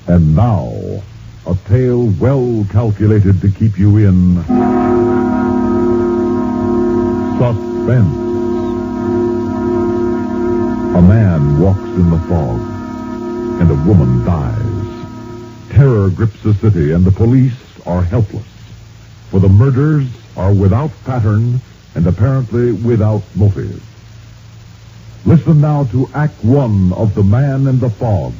And now, a tale well calculated to keep you in suspense. A man walks in the fog, and a woman dies. Terror grips the city, and the police are helpless. For the murders are without pattern and apparently without motive. Listen now to Act One of The Man in the Fog,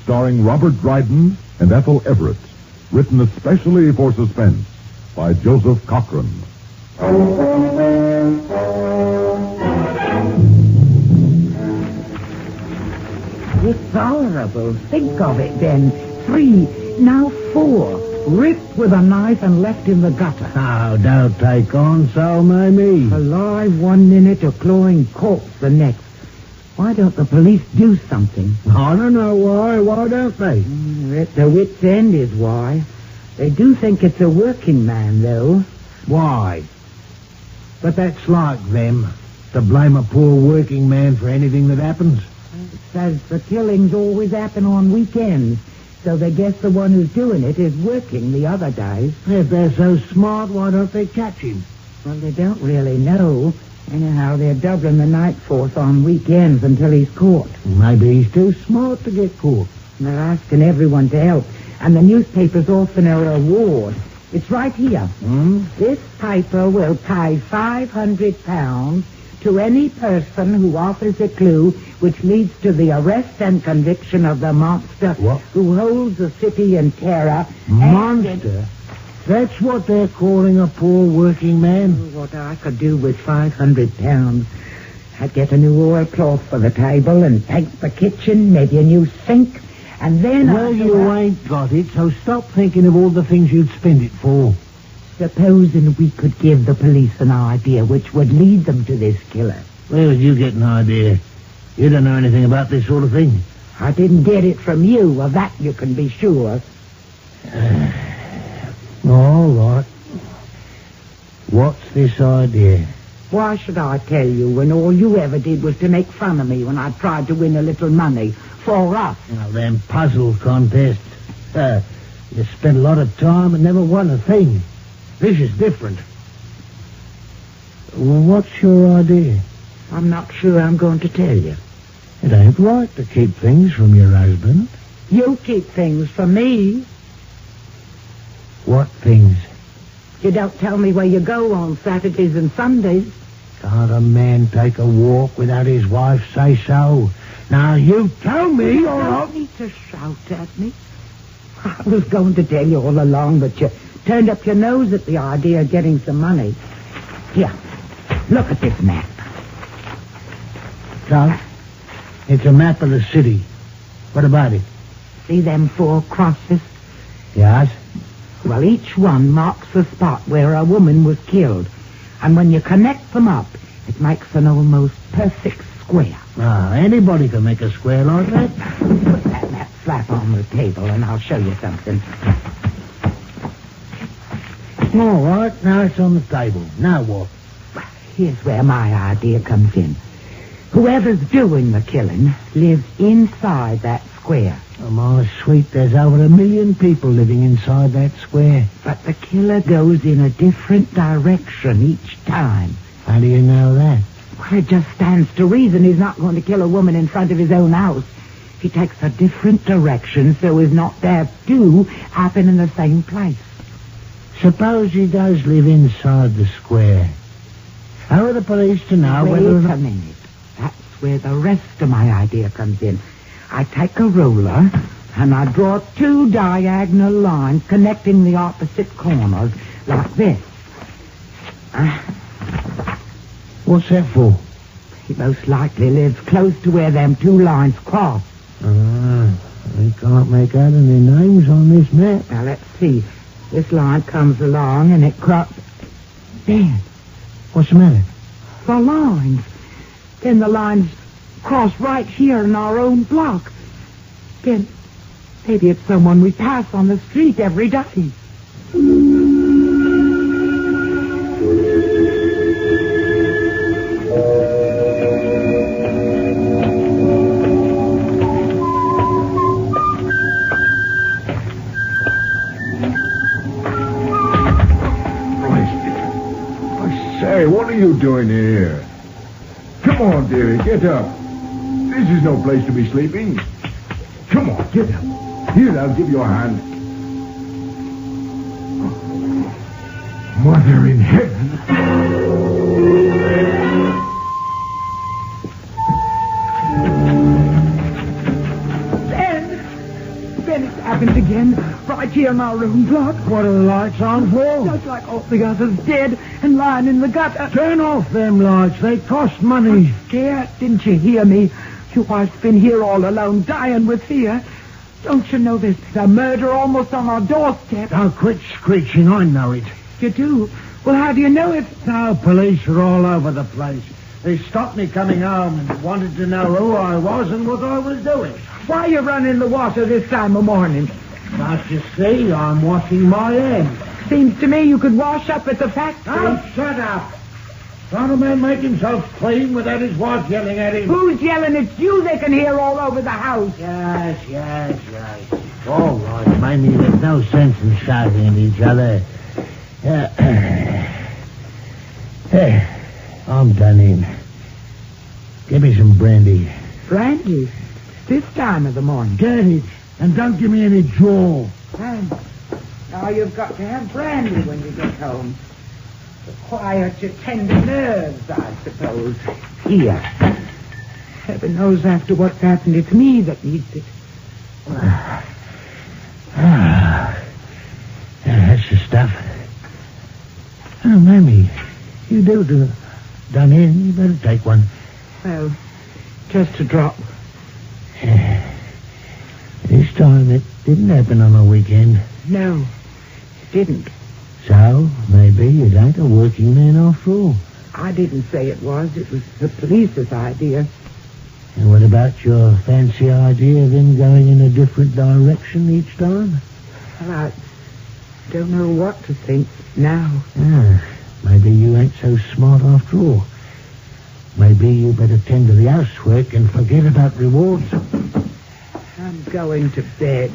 starring Robert Dryden and Ethel Everett, written especially for Suspense by Joseph Cochran. It's horrible. Think of it then. 3, now 4, ripped with a knife and left in the gutter. Oh, don't take on so, Mamie. Alive 1 minute, a clawing corpse the next. Why don't the police do something? I don't know why. Why don't they? They're at their wits' end is why. They do think it's a working man, though. Why? But that's like them, to blame a poor working man for anything that happens. It says the killings always happen on weekends, so they guess the one who's doing it is working the other days. If they're so smart, why don't they catch him? Well, they don't really know. Anyhow, they're doubling the night force on weekends until he's caught. Maybe he's too smart to get caught. And they're asking everyone to help, and the newspapers offer a reward. It's right here. This paper will pay £500 to any person who offers a clue which leads to the arrest and conviction of the monster who holds the city in terror. Monster? That's what they're calling a poor working man? What I could do with £500. I'd get a new oilcloth for the table and paint the kitchen, maybe a new sink, and then... Well, you ain't got it, so stop thinking of all the things you'd spend it for. Supposing we could give the police an idea which would lead them to this killer. Where did you get an idea? You don't know anything about this sort of thing. I didn't get it from you, of that you can be sure. All right. What's this idea? Why should I tell you when all you ever did was to make fun of me when I tried to win a little money for us? Now, them puzzle contests. You spent a lot of time and never won a thing. This is different. Well, what's your idea? I'm not sure I'm going to tell you. It ain't right to keep things from your husband. You keep things from me. What things? You don't tell me where you go on Saturdays and Sundays. Can't a man take a walk without his wife say so? Now, you tell me, You or don't need to shout at me. I was going to tell you all along, but you turned up your nose at the idea of getting some money. Here, look at this map. So, it's a map of the city. What about it? See them 4 crosses? Yes? Well, each one marks the spot where a woman was killed. And when you connect them up, it makes an almost perfect square. Anybody can make a square like that. Put that map flat on the table and I'll show you something. All right, now it's on the table. Now what? Well, here's where my idea comes in. Whoever's doing the killing lives inside that square. Oh, my sweet, there's over 1 million people living inside that square. But the killer goes in a different direction each time. How do you know that? Well, it just stands to reason he's not going to kill a woman in front of his own house. He takes a different direction so as not to have 2 happen in the same place. Suppose he does live inside the square. How are the police to know whether... Wait a minute. That's where the rest of my idea comes in. I take a ruler and I draw 2 diagonal lines connecting the opposite corners like this. What's that for? He most likely lives close to where them 2 lines cross. We can't make out any names on this map. Now, let's see. This line comes along and it crosses... There. What's the matter? The lines. Then the lines cross right here in our own block. Then maybe it's someone we pass on the street every day. you doing here? Come on, dearie, get up. This is no place to be sleeping. Come on, get up. Here, I'll give you a hand. Mother in heaven. Ben, it's happened again. Right here in my room block. What are the lights on for? Just like all the others dead and lying in the gutter. Turn off them lights. They cost money. Scared? Didn't you hear me? Your wife's been here all alone, dying with fear. Don't you know there's a murder almost on our doorstep? Don't quit screeching. I know it. You do? Well, how do you know it? No, police are all over the place. They stopped me coming home and wanted to know who I was and what I was doing. Why you running the water this time of morning? Can't you see? I'm washing my hands. Seems to me you could wash up at the factory. Oh, shut up. Can't a man make himself clean without his wife yelling at him? Who's yelling? It's you they can hear all over the house. Yes. All right, Mamie, there's no sense in shouting at each other. I'm done in. Give me some brandy. Brandy? This time of the morning. Get it. And don't give me any jaw. Thanks. Now you've got to have brandy when you get home. To quiet your tender nerves, I suppose. Here. Heaven knows after what's happened, it's me that needs it. That's the stuff. Oh, Mamie, you do done in. You better take one. Well, just a drop. This time it didn't happen on a weekend. No, it didn't. So, maybe it ain't a working man after all. I didn't say it was. It was the police's idea. And what about your fancy idea of them going in a different direction each time? Well, I don't know what to think now. Maybe you ain't so smart after all. Maybe you better tend to the housework and forget about rewards. I'm going to bed.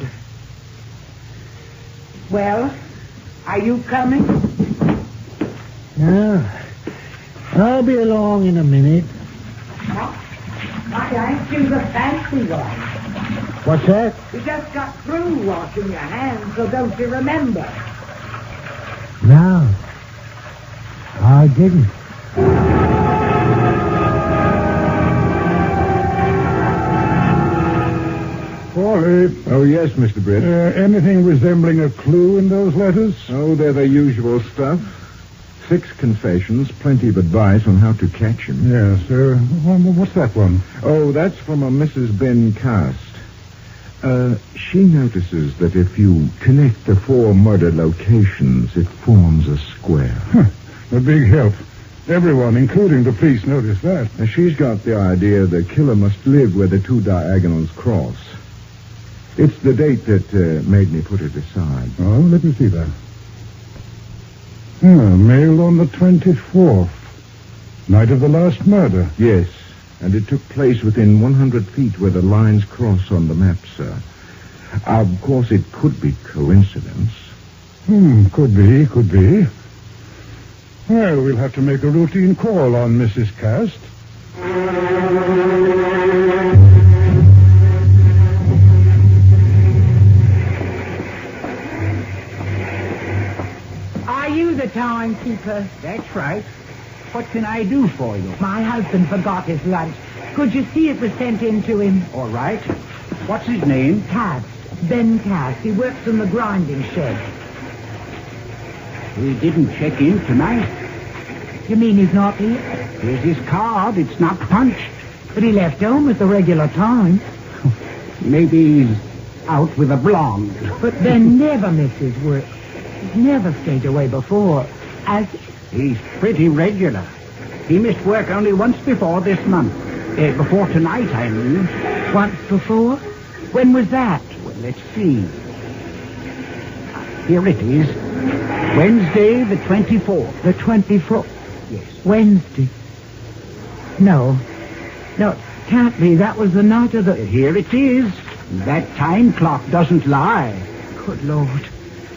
Well, are you coming? No. I'll be along in a minute. I ain't you the fancy one. What's that? You just got through washing your hands, so don't you remember? No. I didn't. Paulie. Oh, yes, Mr. Britt. Anything resembling a clue in those letters? Oh, they're the usual stuff. 6 confessions, plenty of advice on how to catch him. Yes, what's that one? Oh, that's from a Mrs. Ben Cast. She notices that if you connect the 4 murder locations, it forms a square. A big help. Everyone, including the police, noticed that. Now, she's got the idea the killer must live where the 2 diagonals cross. It's the date that made me put it aside. Oh, let me see that. Mailed on the 24th. Night of the last murder. Yes, and it took place within 100 feet where the lines cross on the map, sir. Of course, it could be coincidence. Could be. Well, we'll have to make a routine call on Mrs. Cast. Are you the timekeeper? That's right. What can I do for you? My husband forgot his lunch. Could you see it was sent in to him? All right. What's his name? Cast. Ben Cast. He works in the grinding shed. He didn't check in tonight. You mean he's not here? Here's his card. It's not punched. But he left home at the regular time. Maybe he's out with a blonde. But Ben never misses work. He's never stayed away before. He's pretty regular. He missed work only once before this month. Before tonight, I mean. Once before? When was that? Well, let's see. Here it is. Wednesday, the 24th. The 24th? Yes. Wednesday. No, it can't be. That was the night of the... Here it is. That time clock doesn't lie. Good Lord.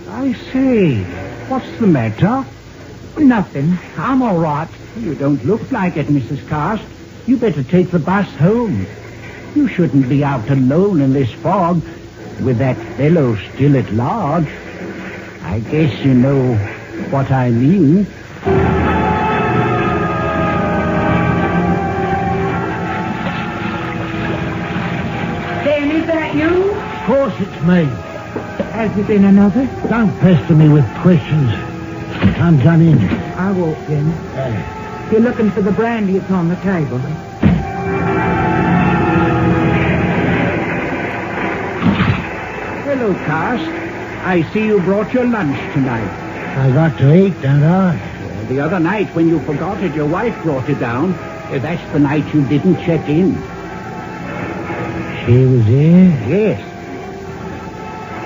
I say, what's the matter? Nothing. I'm all right. You don't look like it, Mrs. Cast. You better take the bus home. You shouldn't be out alone in this fog with that fellow still at large. I guess you know what I mean. Ben, is that you? Of course it's me. Has there been another? Don't pester me with questions. I'm done in. I walked in. If you're looking for the brandy, it's on the table. Hello, Cast. I see you brought your lunch tonight. I got to eat, don't I? The other night when you forgot it, your wife brought it down. That's the night you didn't check in. She was here? Yes.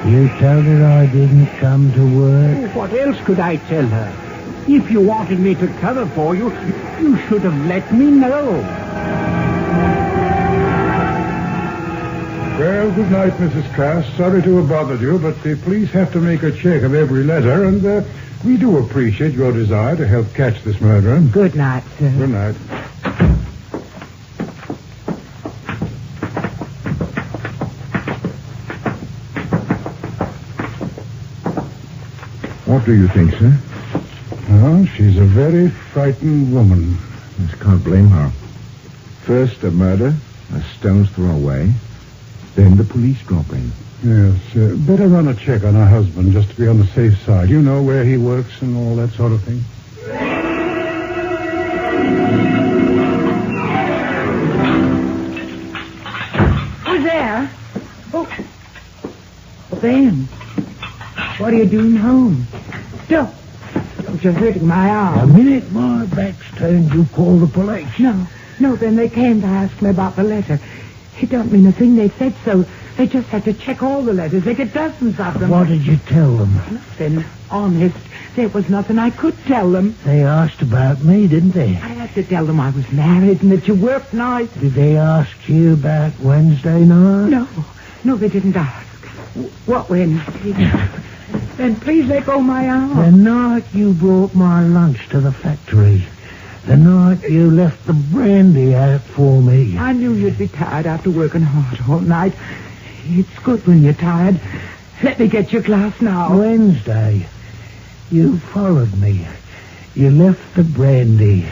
You told her I didn't come to work? What else could I tell her? If you wanted me to cover for you, you should have let me know. Well, good night, Mrs. Cass. Sorry to have bothered you, but the police have to make a check of every letter, and we do appreciate your desire to help catch this murderer. Good night, sir. Good night. What do you think, sir? Oh, she's a very frightened woman. Just can't blame her. First a murder, a stone's throw away, then the police drop in. Yes, better run a check on her husband just to be on the safe side. You know where he works and all that sort of thing. Who's there? Oh. Ben, what are you doing home? Don't you're hurting my The arm. minute my back's turned, you call the police. No, Ben, they came to ask me about the letter. It don't mean a thing. They said so. They just had to check all the letters. They get dozens of them. What did you tell them? Nothing. Honest. There was nothing I could tell them. They asked about me, didn't they? I had to tell them I was married and that you worked nights. Did they ask you about Wednesday night? No, they didn't ask. What Wednesday? Then please let go my arm. The night you brought my lunch to the factory. The night you left the brandy out for me. I knew you'd be tired after working hard all night. It's good when you're tired. Let me get your glass now. Wednesday. You followed me. You left the brandy.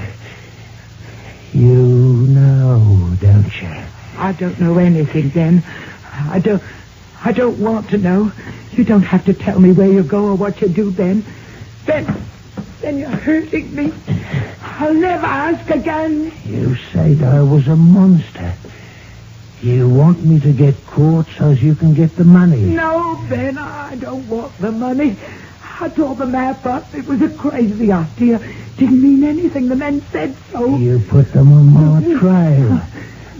You know, don't you? I don't know anything, Ben. I don't want to know. You don't have to tell me where you go or what you do, Ben. Ben, you're hurting me. I'll never ask again. You said I was a monster. You want me to get caught so as you can get the money? No, Ben, I don't want the money. I tore the map up. It was a crazy idea. Didn't mean anything. The men said so. You put them on my trail.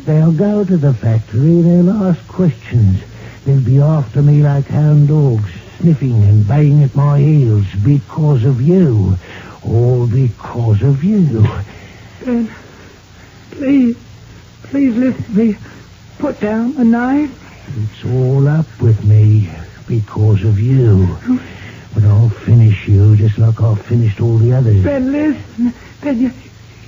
They'll go to the factory. They'll ask questions. They'll be after me like hound dogs, sniffing and baying at my heels because of you. All because of you. Ben, please listen to me. Put down the knife. It's all up with me because of you. But I'll finish you just like I've finished all the others. Ben, listen. Ben,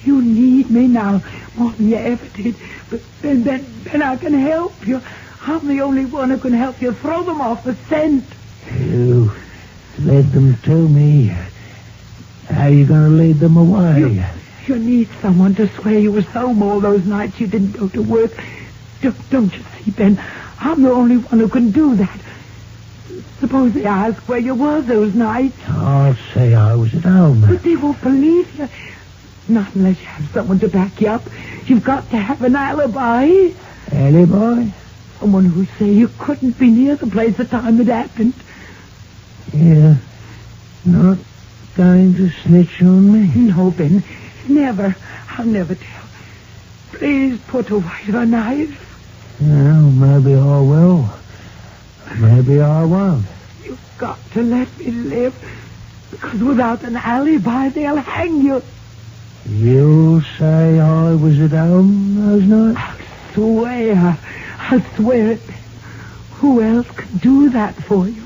you need me now more than you ever did. But Ben, I can help you. I'm the only one who can help you throw them off the scent. You led them to me. How are you going to lead them away? You need someone to swear you was home all those nights you didn't go to work. Don't you see, Ben? I'm the only one who can do that. Suppose they ask where you were those nights. I'll say I was at home. But they won't believe you. Not unless you have someone to back you up. You've got to have an alibi. Alibi? Someone who'll say you couldn't be near the place the time it happened. You're not going to snitch on me? No, Ben. Never. I'll never tell. Please put away the knife. Well, maybe I will. Maybe I won't. You've got to let me live. Because without an alibi, they'll hang you. You'll say I was at home those nights? I'll swear it. Who else can do that for you?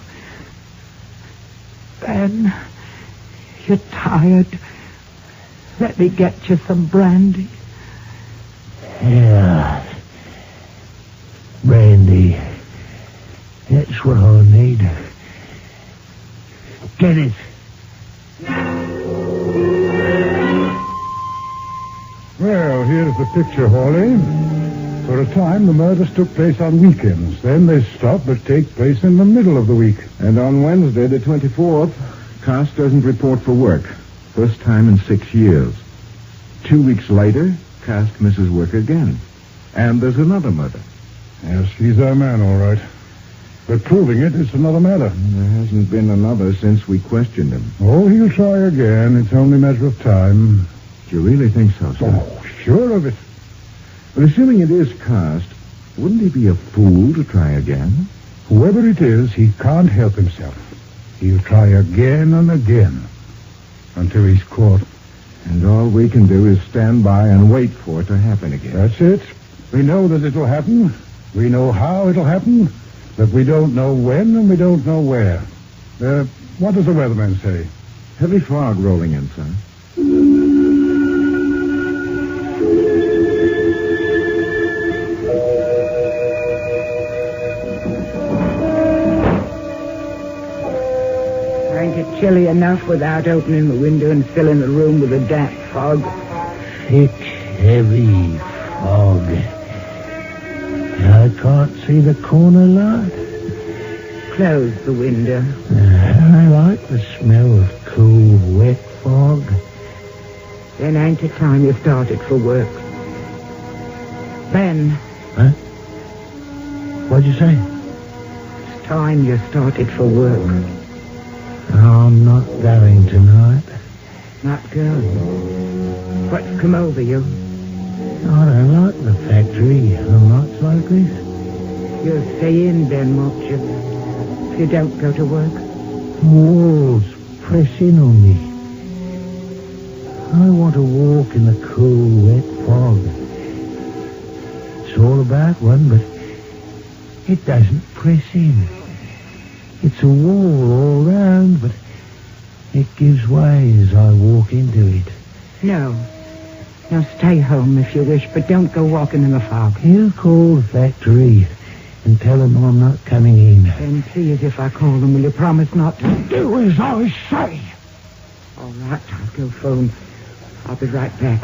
Ben, you're tired. Let me get you some brandy. Yeah. Brandy. That's what I need. Get it. Well, here's the picture, Hawley. For a time, the murders took place on weekends. Then they stopped but take place in the middle of the week. And on Wednesday, the 24th, Cast doesn't report for work. First time in 6 years. 2 weeks later, Cast misses work again. And there's another murder. Yes, he's our man, all right. But proving it is another matter. There hasn't been another since we questioned him. Oh, he'll try again. It's only a matter of time. Do you really think so, sir? Oh, sure of it. But assuming it is Cast, wouldn't he be a fool to try again? Whoever it is, he can't help himself. He'll try again and again until he's caught. And all we can do is stand by and wait for it to happen again. That's it. We know that it'll happen. We know how it'll happen. But we don't know when and we don't know where. What does the weatherman say? Heavy fog rolling in, sir. Ain't it chilly enough without opening the window and filling the room with a damp fog? Thick, heavy fog. I can't see the corner light. Close the window. I like the smell of cool, wet fog. Then ain't it time you started for work? Ben, Huh? What'd you say? it's time you started for work. I'm not going tonight. Not going. What's come over you? I don't like the factory on nights like this. You'll stay in, Ben, won't you? If you don't go to work. The walls press in on me. I want to walk in the cool, wet fog. It's all about one, but it doesn't press in. It's a wall all round, but it gives way as I walk into it. No. Now stay home if you wish, but don't go walking in the fog. You call the factory and tell them I'm not coming in. Then please, if I call them, will you promise not to? Do as I say. All right, I'll go phone. I'll be right back.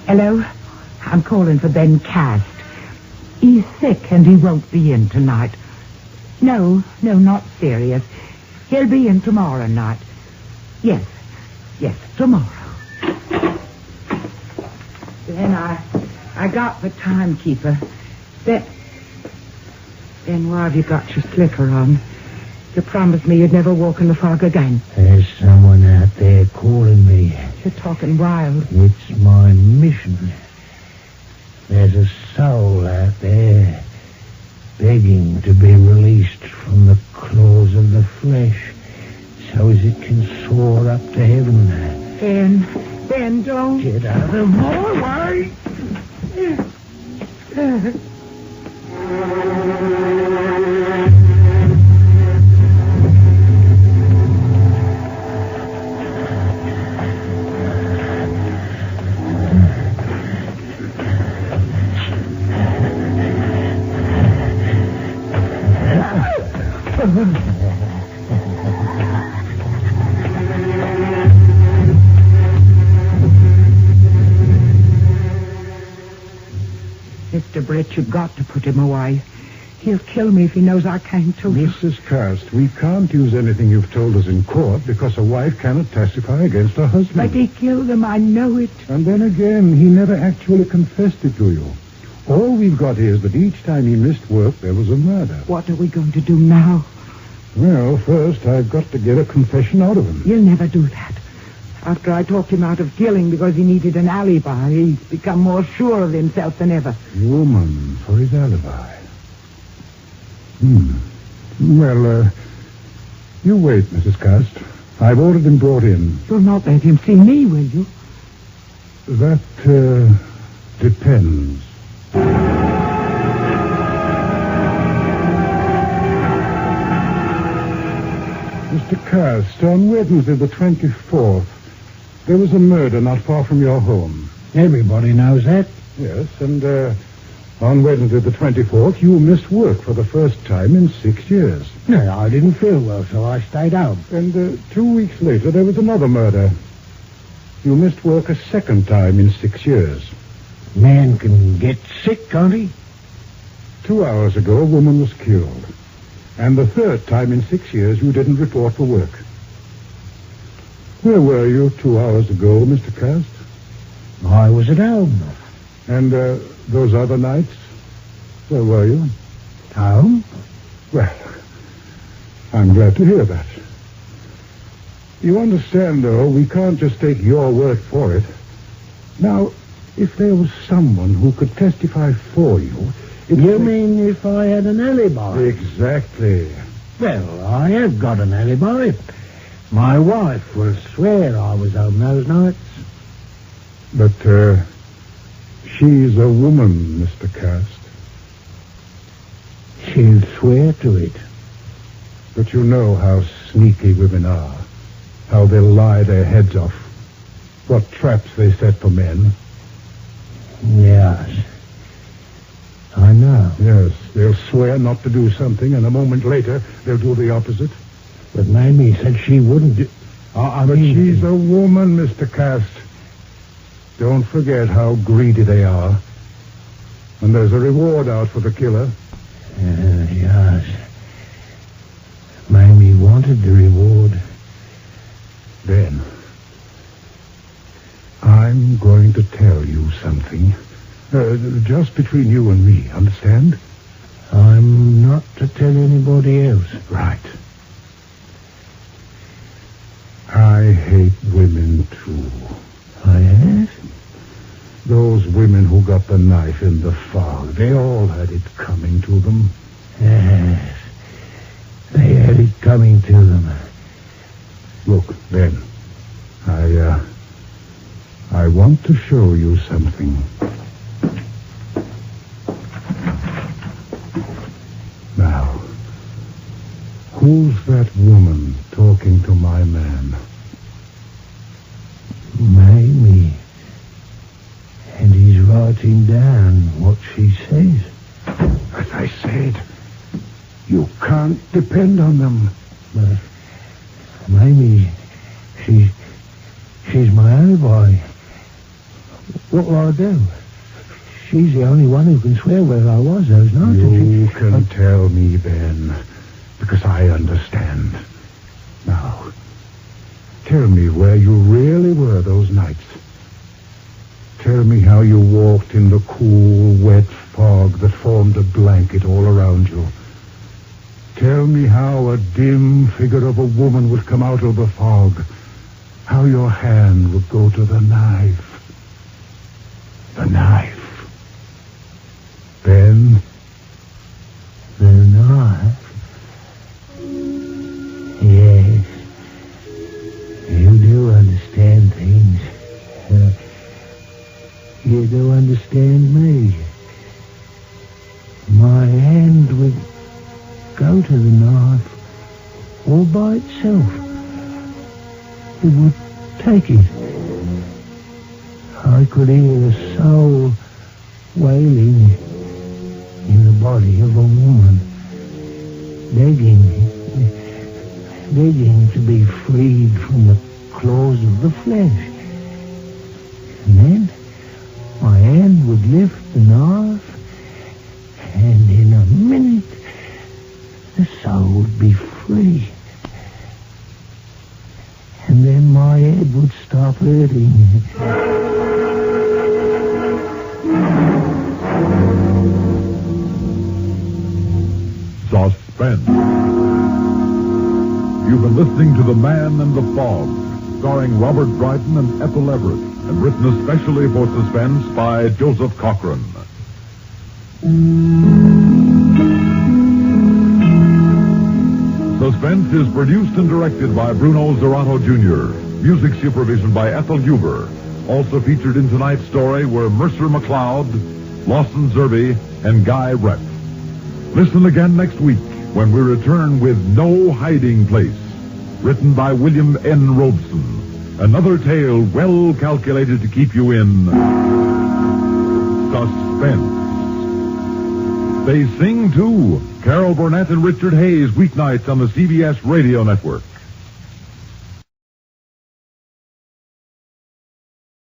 Hello? I'm calling for Ben Cast. He's sick and he won't be in tonight. No, not serious. He'll be in tomorrow night. Yes, tomorrow. Then I got the timekeeper. Then why have you got your slicker on? You promised me you'd never walk in the fog again. There's someone out there calling me. You're talking wild. It's my mission. There's a soul out there begging to be released from the claws of the flesh so as it can soar up to heaven. Ben, don't. Get out of my way! Mr. Brett, you've got to put him away. He'll kill me if he knows I came to you. Mrs. Cast, we can't use anything you've told us in court because a wife cannot testify against her husband. But he killed him, I know it. And then again, he never actually confessed it to you. All we've got is that each time he missed work, there was a murder. What are we going to do now? Well, first, I've got to get a confession out of him. You'll never do that. After I talked him out of killing because he needed an alibi, he's become more sure of himself than ever. Woman for his alibi. Well, you wait, Mrs. Cast. I've ordered him brought in. You'll not let him see me, will you? That, depends. Mr. Cast, on Wednesday the 24th, there was a murder not far from your home. Everybody knows that. Yes, and on Wednesday the 24th, you missed work for the first time in 6 years. No, I didn't feel well, so I stayed home. And 2 weeks later, there was another murder. You missed work a second time in 6 years. Man can get sick, can't he? 2 hours ago, a woman was killed. And the third time in 6 years, you didn't report for work. Where were you 2 hours ago, Mr. Cast? I was at home. And those other nights, where were you? Home? Well, I'm glad to hear that. You understand, though, we can't just take your word for it. Now, if there was someone who could testify for you... You mean if I had an alibi? Exactly. Well, I have got an alibi. My wife will swear I was home those nights. But, she's a woman, Mr. Cast. She'll swear to it. But you know how sneaky women are. How they'll lie their heads off. What traps they set for men. Yes. I know. Yes, they'll swear not to do something, and a moment later, they'll do the opposite. But Mamie said she wouldn't do... But she's a woman, Mr. Cast. Don't forget how greedy they are. And there's a reward out for the killer. Yes. Mamie wanted the reward. Then, I'm going to tell you something. Just between you and me, understand? I'm not to tell anybody else. Right. I hate women, too. Oh, yes? Those women who got the knife in the fog, they all had it coming to them. Yes. They had it coming to them. Look, Ben, I want to show you something. Now, who's that woman talking to my man? Mamie. And he's writing down what she says. As I said, you can't depend on them. But Mamie, she's my alibi. What will I do? She's the only one who can swear where I was those nights. You can tell me, Ben, because I understand. Now, tell me where you really were those nights. Tell me how you walked in the cool, wet fog that formed a blanket all around you. Tell me how a dim figure of a woman would come out of the fog. How your hand would go to the knife. The knife. Ben? The knife? Yes. You do understand things. You do understand me. My hand would go to the knife all by itself. It would take it. I could hear a soul wailing in the body of a woman, begging to be freed from the claws of the flesh. And then my hand would lift the knife, and in a minute the soul would be free. And then my head would stop hurting. Suspense. You've been listening to The Man in the Fog, starring Robert Dryden and Ethel Everett, and written especially for Suspense by Joseph Cochran. Suspense is produced and directed by Bruno Zerato Jr. Music supervision by Ethel Huber. Also featured in tonight's story were Mercer McLeod, Lawson Zerby, and Guy Rep. Listen again next week when we return with No Hiding Place. written by William N. Robeson. Another tale well calculated to keep you in suspense. They sing, too. Carol Burnett and Richard Hayes, weeknights on the CBS Radio Network.